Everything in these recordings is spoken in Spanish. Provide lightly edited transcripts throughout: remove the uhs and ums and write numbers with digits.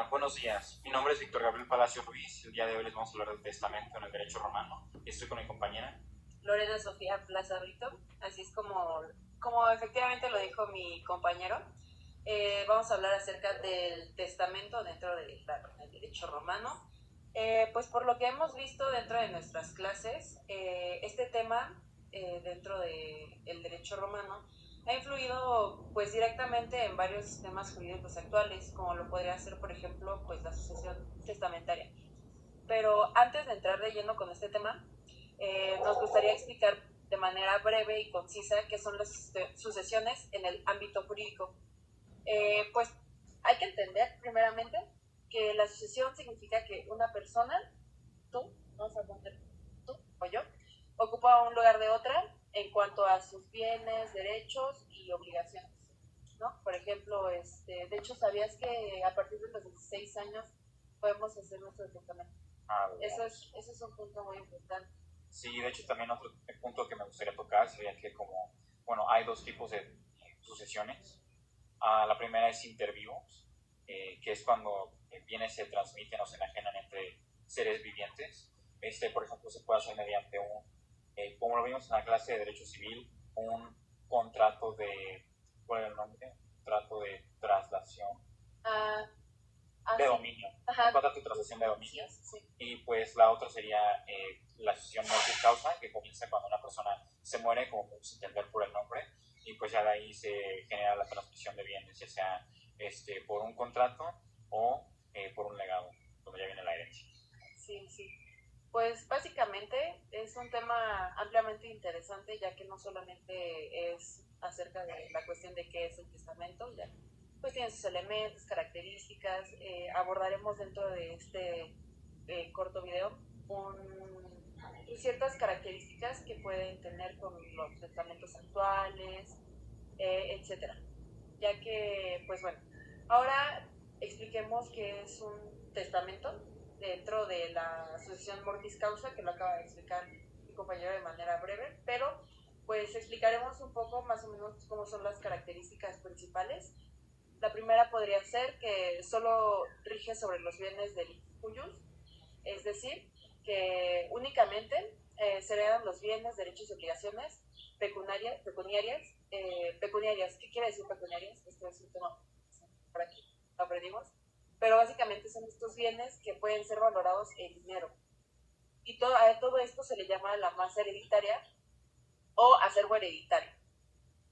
Hola, buenos días. Mi nombre es Víctor Gabriel Palacio Ruiz. El día de hoy les vamos a hablar del testamento en el derecho romano. Estoy con mi compañera Lorena Sofía Plaza Brito, así es como efectivamente lo dijo mi compañero. Vamos a hablar acerca del testamento dentro del derecho romano. Pues por lo que hemos visto dentro de nuestras clases, este tema dentro del derecho romano ha influido pues directamente en varios sistemas jurídicos actuales, como lo podría ser, por ejemplo, pues la sucesión testamentaria. Pero antes de entrar de lleno con este tema, nos gustaría explicar de manera breve y concisa qué son las sucesiones en el ámbito jurídico. Pues hay que entender primeramente que la sucesión significa que una persona, tú, vamos a poner tú o yo, ocupa un lugar de otra en cuanto a sus bienes, derechos y obligaciones, ¿no? Por ejemplo, de hecho, ¿sabías que a partir de los 16 años podemos hacer nuestro testamento? Eso es un punto muy importante. Sí, de hecho también otro punto que me gustaría tocar sería que hay dos tipos de sucesiones. La primera es inter vivos, que es cuando bienes se transmiten o se enajenan entre seres vivientes. Por ejemplo, se puede hacer mediante como lo vimos en la clase de Derecho Civil, un contrato ¿cuál era el nombre? Contrato de traslación. De dominio, un contrato de traslación de dominio. Sí. Y pues la otra sería la sucesión mortis causa, que comienza cuando una persona se muere, como podemos entender por el nombre, y pues ya de ahí se genera la transmisión de bienes, ya sea por un contrato o por un legado, donde ya viene la herencia. Sí. Pues básicamente es un tema ampliamente interesante, ya que no solamente es acerca de la cuestión de qué es el testamento, ya pues tiene sus elementos, características. Abordaremos dentro de este corto video ciertas características que pueden tener con los testamentos actuales, etcétera. Ya que, pues bueno, ahora expliquemos qué es un testamento dentro de la sucesión mortis causa, que lo acaba de explicar mi compañero de manera breve, pero pues explicaremos un poco más o menos cómo son las características principales. La primera podría ser que solo rige sobre los bienes del cuyus, es decir, que únicamente se heredan los bienes, derechos y obligaciones pecuniarias. ¿Qué quiere decir pecuniarias? Esto es un tema por aquí, lo aprendimos. Pero básicamente son estos bienes que pueden ser valorados en dinero. Y a todo esto se le llama la masa hereditaria o acervo hereditario.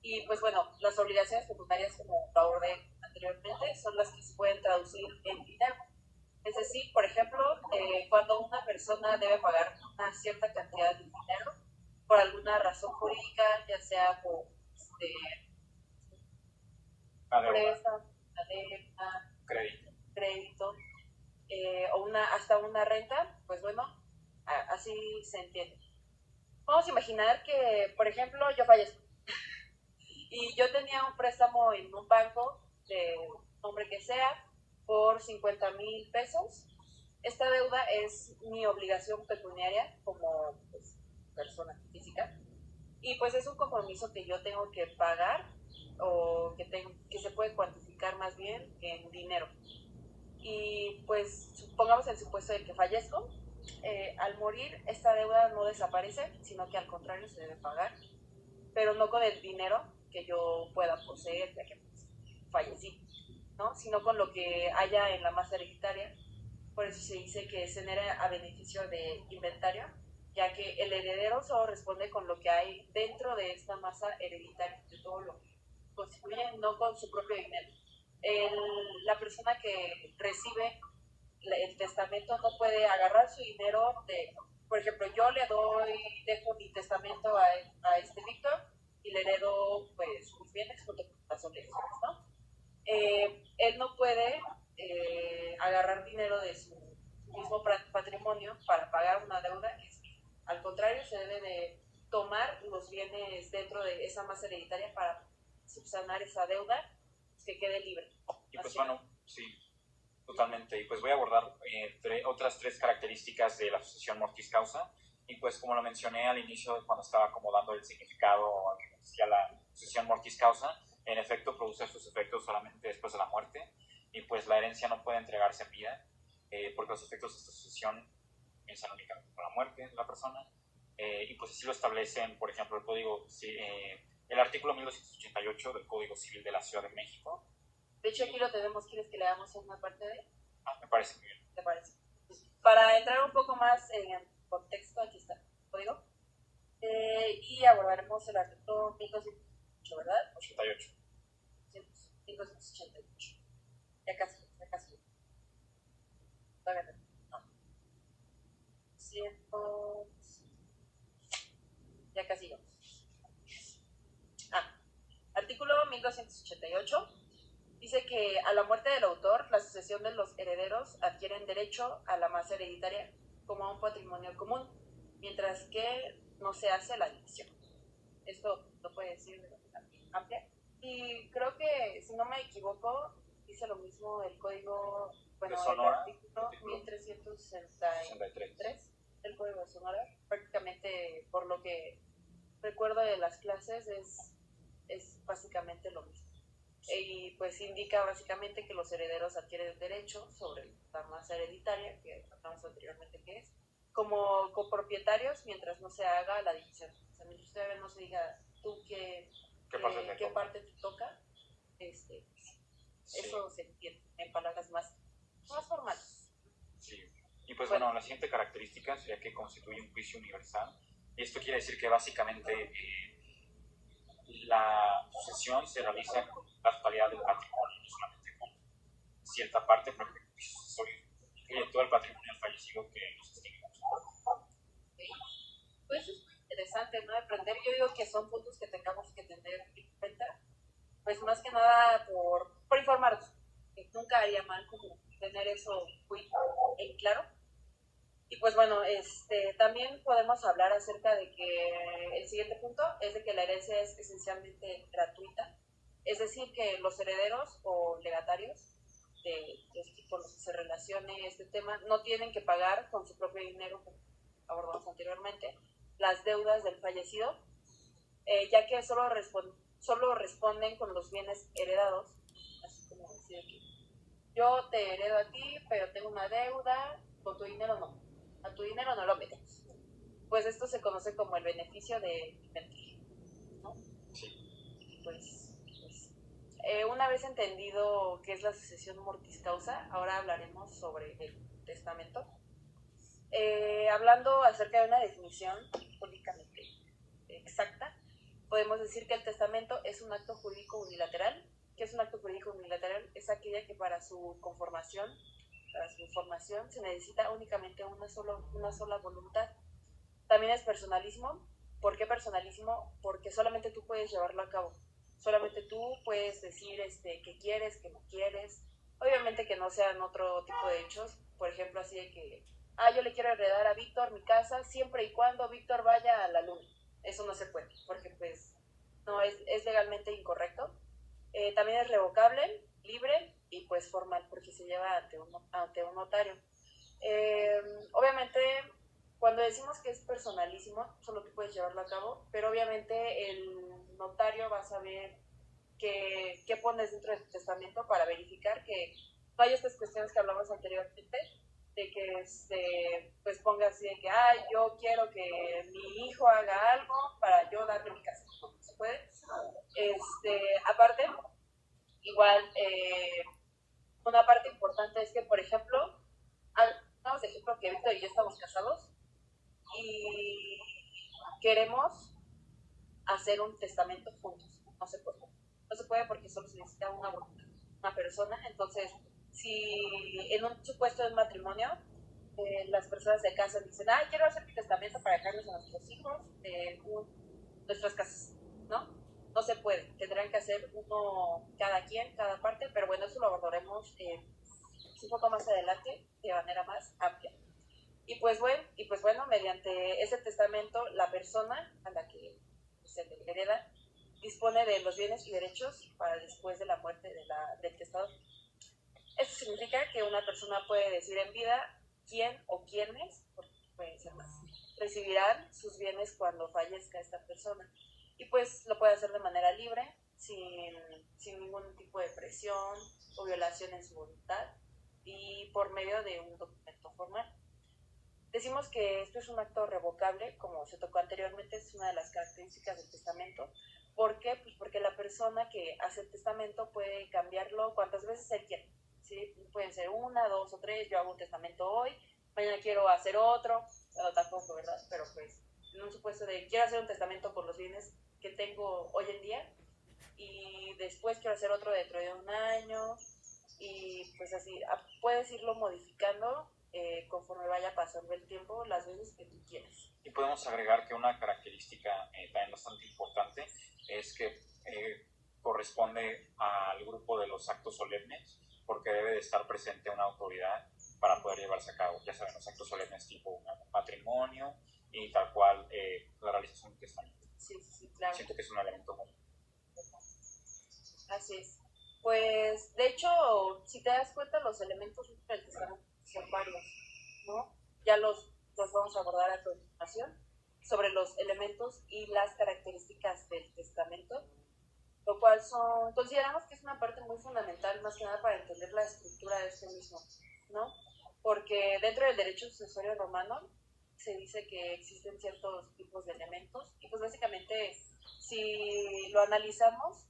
Y pues bueno, las obligaciones pecuniarias, como lo abordé anteriormente, son las que se pueden traducir en dinero. Es decir, por ejemplo, cuando una persona debe pagar una cierta cantidad de dinero por alguna razón jurídica, ya sea por préstamo, crédito, o hasta una renta, pues bueno, así se entiende. Vamos a imaginar que, por ejemplo, yo fallezco y yo tenía un préstamo en un banco de nombre que sea por 50,000 pesos. Esta deuda es mi obligación pecuniaria como pues, persona física, y pues es un compromiso que yo tengo que pagar o que se puede cuantificar más bien en dinero. Y pues supongamos el supuesto de que fallezco, al morir esta deuda no desaparece, sino que al contrario se debe pagar, pero no con el dinero que yo pueda poseer ya que pues, fallecí, ¿no? Sino con lo que haya en la masa hereditaria. Por eso se dice que se genera a beneficio de inventario, ya que el heredero solo responde con lo que hay dentro de esta masa hereditaria, de todo lo que constituye, no con su propio dinero. La persona que recibe el testamento no puede agarrar su dinero por ejemplo, yo dejo mi testamento a este Víctor y le heredo pues mis bienes junto con las obligaciones, ¿no? Él no puede agarrar dinero de su mismo patrimonio para pagar una deuda. Al contrario, se debe de tomar los bienes dentro de esa masa hereditaria para subsanar esa deuda, que quede libre. Y pues bueno, sí, totalmente. Y pues voy a abordar otras tres características de la sucesión mortis causa. Y pues como lo mencioné al inicio, cuando estaba acomodando el significado que decía la sucesión mortis causa, en efecto produce sus efectos solamente después de la muerte. y pues la herencia no puede entregarse en vida, porque los efectos de esta sucesión comienzan únicamente con la muerte de la persona, y pues así lo establecen, por ejemplo, el artículo 1288 del Código Civil de la Ciudad de México. De hecho, aquí lo tenemos. ¿Quieres que leamos una parte de él? Me parece muy bien. ¿Te parece? Para entrar un poco más en el contexto, aquí está el código. Y abordaremos el artículo 1288, ¿verdad? 88. 1288. Ya casi. Todavía no. 100. Ya casi yo. Artículo 1288. Dice que a la muerte del autor, la sucesión de los herederos adquieren derecho a la masa hereditaria como a un patrimonio común, mientras que no se hace la división. Esto lo puede decir de manera amplia. Y creo que, si no me equivoco, dice lo mismo el código, bueno, Sonora, el artículo 1363 del Código de Sonora. Prácticamente, por lo que recuerdo de las clases, es básicamente lo mismo. Y pues indica básicamente que los herederos adquieren derecho sobre la masa hereditaria, que hablamos anteriormente que es, como copropietarios mientras no se haga la división. O sea, mientras todavía no se diga tú qué parte te toca, sí. Eso se entiende en palabras más formales. Sí. Y pues bueno, la siguiente característica sería que constituye un juicio universal. Y esto quiere decir que básicamente la sucesión se realiza con la totalidad del patrimonio, no solamente con cierta parte, pero que el juicio sucesorio incluye todo el patrimonio del fallecido que nos estimamos. Okay. Pues es muy interesante, ¿no? Aprender. Yo digo que son puntos que tengamos que tener en cuenta, pues más que nada por informarnos. Nunca haría mal como tener eso muy en claro. Y pues bueno, también podemos hablar acerca de que el siguiente punto es de que la herencia es esencialmente gratuita, es decir, que los herederos o legatarios con los que se relacione este tema no tienen que pagar con su propio dinero, como abordamos anteriormente, las deudas del fallecido, ya que solo responden con los bienes heredados, así como decir que yo te heredo a ti, pero tengo una deuda, con tu dinero no. A tu dinero no lo metemos. Pues esto se conoce como el beneficio de invertir, ¿no? Sí. Pues una vez entendido qué es la sucesión mortis causa, ahora hablaremos sobre el testamento. Hablando acerca de una definición jurídicamente exacta, podemos decir que el testamento es un acto jurídico unilateral. ¿Qué es un acto jurídico unilateral? Es aquella que para su formación se necesita únicamente una sola voluntad. También es personalismo. ¿Por qué personalismo? Porque solamente tú puedes llevarlo a cabo. Solamente tú puedes decir qué quieres, qué no quieres. Obviamente que no sean otro tipo de hechos. Por ejemplo, así de que, yo le quiero heredar a Víctor mi casa siempre y cuando Víctor vaya a la luna. Eso no se puede, porque pues no es legalmente incorrecto. También es revocable, libre y pues formal, porque se lleva ante un notario. Obviamente, cuando decimos que es personalísimo, solo tú puedes llevarlo a cabo, pero obviamente el notario va a saber qué pones dentro de tu testamento para verificar que no hay estas cuestiones que hablamos anteriormente, de que pues ponga así de que yo quiero que mi hijo haga algo para yo darle mi casa. ¿No se puede? Aparte, igual, una parte importante es que, por ejemplo, damos de ejemplo que Víctor y yo estamos casados y queremos hacer un testamento juntos. No se puede. No se puede porque solo se necesita una persona. Entonces, si en un supuesto de matrimonio, las personas se casan y dicen, quiero hacer mi testamento para dejarles a nuestros hijos nuestras casas, ¿no? No se puede, tendrán que hacer uno cada quien, cada parte, pero bueno, eso lo abordaremos un poco más adelante de manera más amplia. Y pues bueno, mediante ese testamento, la persona a la que se le hereda dispone de los bienes y derechos para después de la muerte del testador. Eso significa que una persona puede decir en vida quién o quiénes, porque pueden ser más, recibirán sus bienes cuando fallezca esta persona. Y pues lo puede hacer de manera libre, sin ningún tipo de presión, o violación en su voluntad y por medio de un documento formal. Decimos que esto es un acto revocable, como se tocó anteriormente, es una de las características del testamento. ¿Por qué? Pues porque la persona que hace el testamento puede cambiarlo cuantas veces él quiera. ¿Sí? Pueden ser 1, 2 o 3, yo hago un testamento hoy, mañana quiero hacer otro, no, tampoco, ¿verdad? Pero pues en un supuesto de quiero hacer un testamento por los bienes que tengo hoy en día y después quiero hacer otro dentro de un año y pues así puedes irlo modificando conforme vaya pasando el tiempo las veces que tú quieras. Y podemos agregar que una característica también bastante importante es que corresponde al grupo de los actos solemnes, porque debe de estar presente una autoridad para poder llevarse a cabo, ya saben, los actos solemnes tipo un matrimonio y tal cual la realización de un testamento. Sí, sí, claro. Siento que es un elemento muy... Así es. Pues, de hecho, si te das cuenta, los elementos del testamento son varios, ¿no? Ya los vamos a abordar a continuación sobre los elementos y las características del testamento, lo cual consideramos que es una parte muy fundamental, más que nada para entender la estructura de este mismo, ¿no? Porque dentro del derecho sucesorio romano se dice que existen ciertos tipos de elementos y pues básicamente si lo analizamos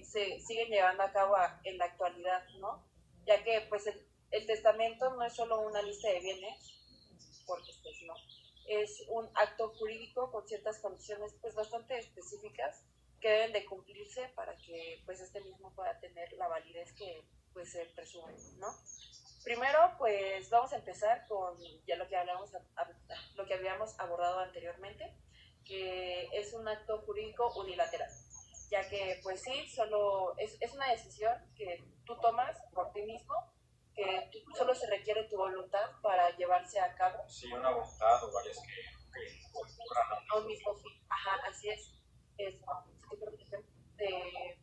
se siguen llevando a cabo en la actualidad, ¿no? Ya que pues el testamento no es solo una lista de bienes, porque pues no, es un acto jurídico con ciertas condiciones pues bastante específicas que deben de cumplirse para que pues este mismo pueda tener la validez que pues se presume, ¿no? Primero, pues vamos a empezar con ya lo que lo que habíamos abordado anteriormente, que es un acto jurídico unilateral, ya que pues sí, solo es una decisión que tú tomas por ti mismo, que solo se requiere tu voluntad para llevarse a cabo. Sí, una voluntad o varias que ocurran a un mismo fin. Ajá, así es.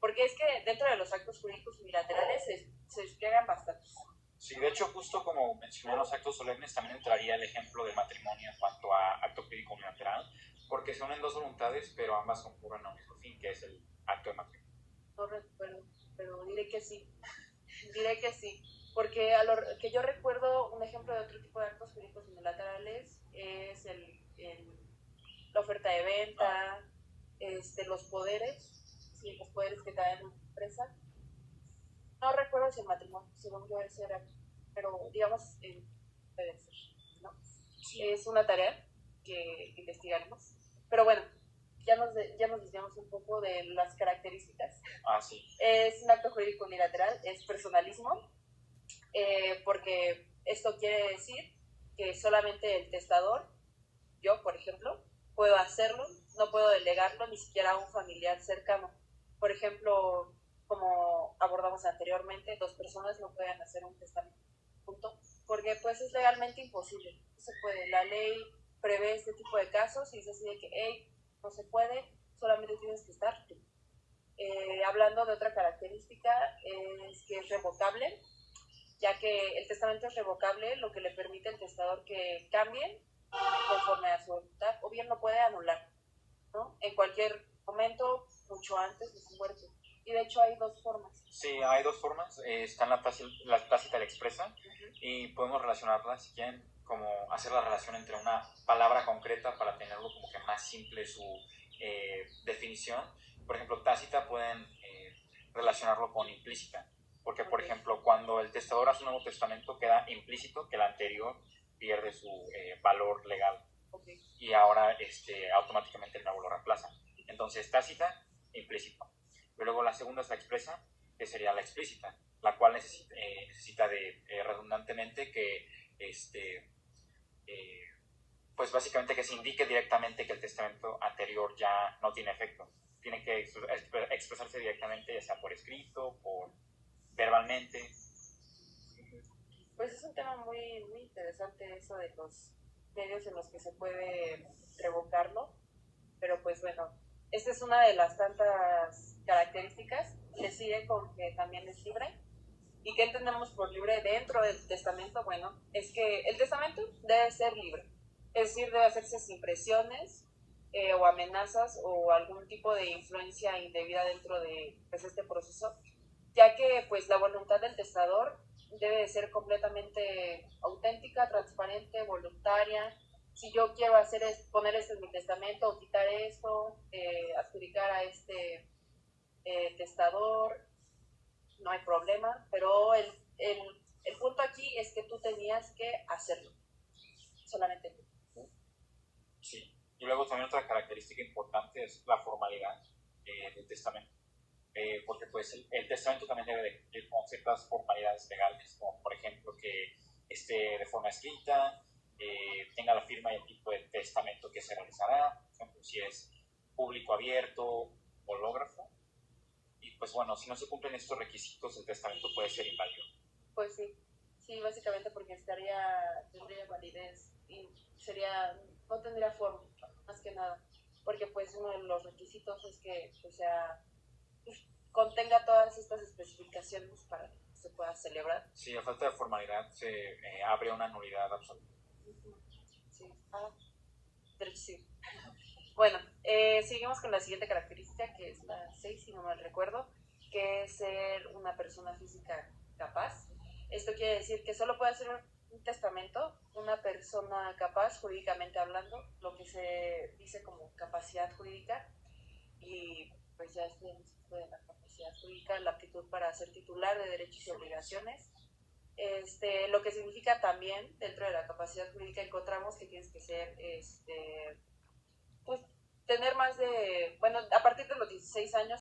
Porque es que dentro de los actos jurídicos unilaterales se despliegan bastantes. Sí, de hecho, justo como mencioné los actos solemnes, también entraría el ejemplo de matrimonio en cuanto a acto jurídico unilateral, porque se unen dos voluntades, pero ambas concurren a un mismo fin, que es el acto de matrimonio. No recuerdo, pero diré que sí. Diré que sí. Porque a lo que yo recuerdo, un ejemplo de otro tipo de actos jurídicos unilaterales es la oferta de venta, los poderes, sí, los poderes que te dan una empresa. No recuerdo si el matrimonio, según yo, ese era, pero digamos, puede ser, ¿no? Sí. Es una tarea que investigaremos. Pero bueno, ya nos desviamos un poco de las características. Ah, sí. Es un acto jurídico unilateral, es personalismo, porque esto quiere decir que solamente el testador, yo, por ejemplo, puedo hacerlo, no puedo delegarlo ni siquiera a un familiar cercano. Por ejemplo, como abordamos anteriormente, 2 personas no pueden hacer un testamento, punto, porque pues es legalmente imposible, no se puede, la ley prevé este tipo de casos y dice así de que, hey, no se puede, solamente tienes que estar tú. Hablando de otra característica, es que es revocable, ya que el testamento es revocable, lo que le permite al testador que cambie conforme a su voluntad, o bien lo puede anular, ¿no? En cualquier momento, mucho antes de su muerte. Y de hecho hay 2 formas. Sí, hay 2 formas. Está la tácita y la expresa, y podemos relacionarla, si quieren, como hacer la relación entre una palabra concreta para tenerlo como que más simple su definición. Por ejemplo, tácita pueden relacionarlo con implícita, porque por ejemplo, cuando el testador hace un nuevo testamento queda implícito que el anterior pierde su valor legal. Okay. Y ahora automáticamente el nuevo lo reemplaza. Entonces, tácita, implícito. Y luego la segunda es la expresa, que sería la explícita, la cual necesita de redundantemente que pues básicamente que se indique directamente que el testamento anterior ya no tiene efecto. Tiene que expresarse directamente, ya sea por escrito, por verbalmente. Pues es un tema muy, muy interesante eso de los medios en los que se puede revocarlo, pero pues bueno, esta es una de las tantas características. Le sigue con que también es libre. ¿Y qué entendemos por libre dentro del testamento? Bueno, es que el testamento debe ser libre, es decir, debe hacerse sin presiones o amenazas o algún tipo de influencia indebida dentro de pues, este proceso. ya que pues la voluntad del testador debe de ser completamente auténtica, transparente, voluntaria. Si yo quiero poner esto en mi testamento o quitar esto, adjudicar a este testador, no hay problema, pero el punto aquí es que tú tenías que hacerlo, solamente tú. Sí. Y luego también otra característica importante es la formalidad del testamento. Porque pues el testamento también debe de cumplir con ciertas formalidades legales, como por ejemplo que esté de forma escrita, tenga la firma y el tipo de testamento que se realizará, por ejemplo, si es público abierto, hológrafo, y pues bueno, si no se cumplen estos requisitos, el testamento puede ser inválido. Pues sí, básicamente porque tendría validez y no tendría forma, más que nada, porque pues uno de los requisitos es que pues, contenga todas estas especificaciones para que se pueda celebrar. Sí, a falta de formalidad se abre una nulidad absoluta. Sí, sí. Bueno, seguimos con la siguiente característica, que es la 6, si no mal recuerdo, que es ser una persona física capaz. Esto quiere decir que solo puede hacer un testamento una persona capaz, jurídicamente hablando, lo que se dice como capacidad jurídica, y pues ya es de la capacidad jurídica, la aptitud para ser titular de derechos y obligaciones. Lo que significa también, dentro de la capacidad jurídica encontramos que tienes que ser, pues, tener más de, bueno, a partir de los 16 años